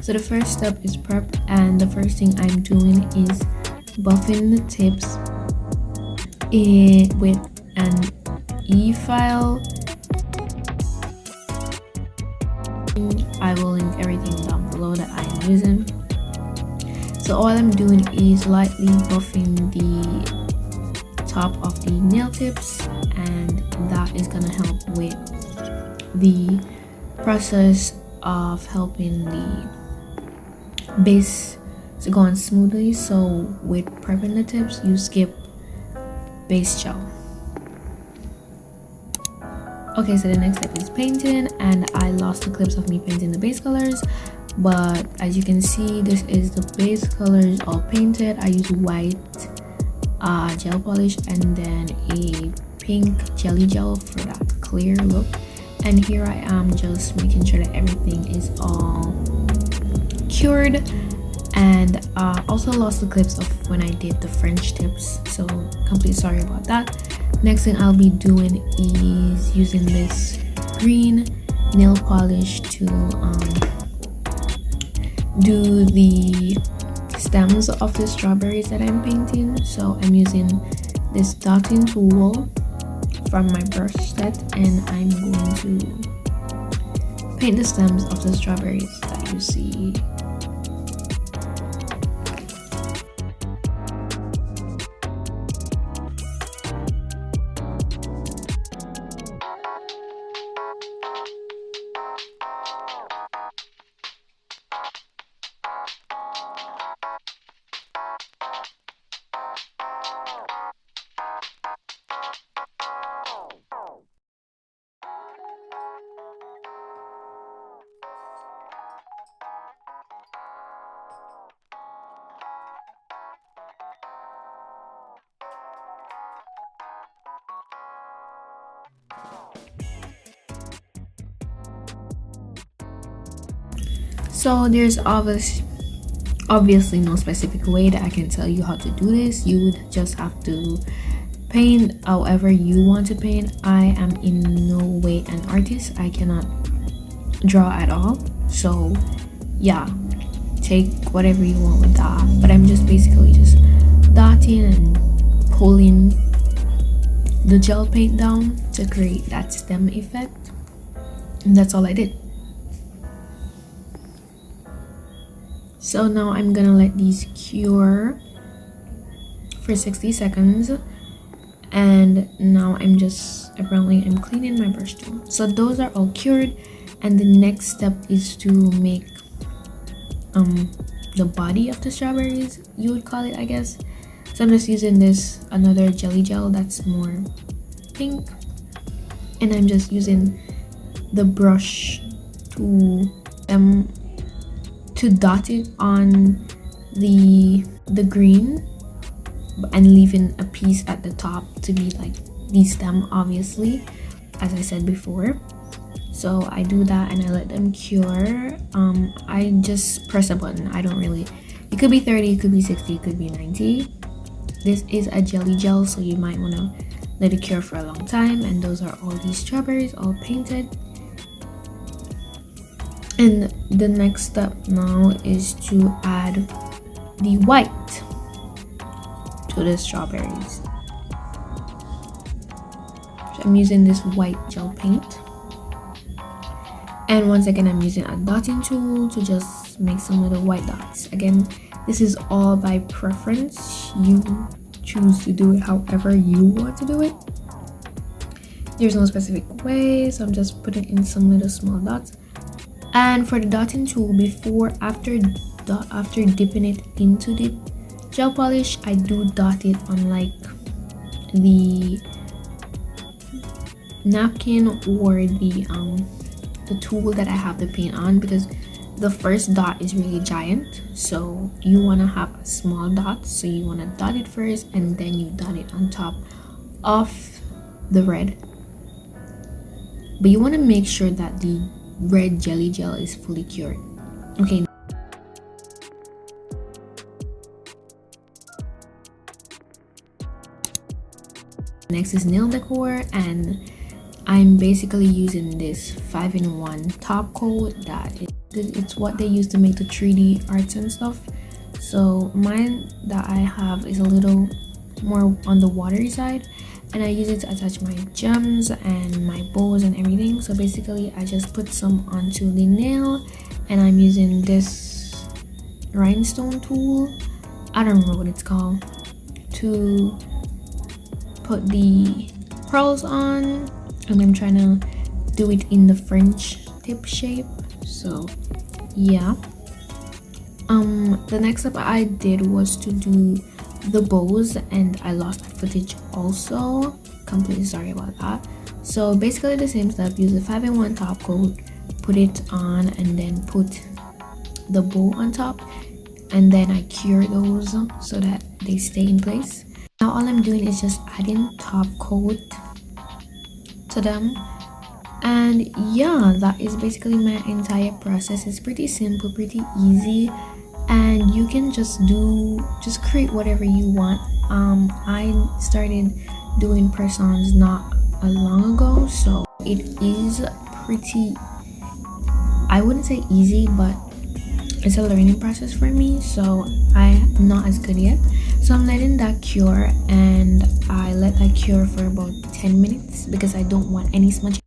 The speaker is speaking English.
So the first step is prep, and the first thing I'm doing is buffing the tips with an e-file. I will link everything down below that I'm using. So all I'm doing is lightly buffing the top of the nail tips, and that is gonna help with the process of helping the base to go on smoothly. So with prepping the tips, you skip base gel. Okay, so the next step is painting, and I lost the clips of me painting the base colors, but as you can see, this is the base colors all painted. I use white gel polish and then a pink jelly gel for that clear look. And here I am just making sure that everything is all cured, and also lost the clips of when I did the French tips, so completely sorry about that. Next thing I'll be doing is using this green nail polish to do the stems of the strawberries that I'm painting. So I'm using this dotting tool from my brush set, and I'm going to paint the stems of the strawberries that you see. So there's obviously no specific way that I can tell you how to do this. You would just have to paint however you want to paint. I am in no way an artist. I cannot draw at all. So yeah, take whatever you want with that. But I'm just basically just dotting and pulling the gel paint down to create that stem effect. And that's all I did. So now I'm gonna let these cure for 60 seconds, and now I'm cleaning my brush too. So those are all cured, and the next step is to make the body of the strawberries, you would call it, I guess. So I'm just using this another jelly gel that's more pink, and I'm just using the brush to dot it on the green, and leaving a piece at the top to be like the stem, obviously, as I said before. So I do that and I let them cure. I just press a button. I don't really, it could be 30, it could be 60, it could be 90. This is a jelly gel, so you might want to let it cure for a long time. And those are all these strawberries all painted. And the next step now is to add the white to the strawberries. So I'm using this white gel paint, and once again I'm using a dotting tool to just make some little white dots. Again, this is all by preference. You choose to do it however you want to do it. There's no specific way, so I'm just putting in some little small dots. And for the dotting tool, after dipping it into the gel polish, I do dot it on like the napkin or the tool that I have the paint on, because the first dot is really giant, so you want to have a small dot. So you want to dot it first, and then you dot it on top of the red, but you want to make sure that the red jelly gel is fully cured. Okay, next is nail decor, and I'm basically using this 5-in-1 top coat that is it's what they use to make the 3D arts and stuff. So mine that I have is a little more on the watery side, and I use it to attach my gems and my bows and everything. So basically I just put some onto the nail, and I'm using this rhinestone tool, I don't remember what it's called, to put the pearls on, and I'm trying to do it in the French tip shape. So yeah, the next step I did was to do the bows, and I lost that footage also, completely sorry about that. So basically the same step, use the 5-in-1 top coat, put it on, and then put the bow on top, and then I cure those so that they stay in place. Now all I'm doing is just adding top coat to them, and yeah, that is basically my entire process. It's pretty simple, pretty easy, and you can just create whatever you want. I started doing press-ons not long ago, so it is pretty, I wouldn't say easy, but it's a learning process for me, so I'm not as good yet. So I'm letting that cure, and I let that cure for about 10 minutes because I don't want any smudge.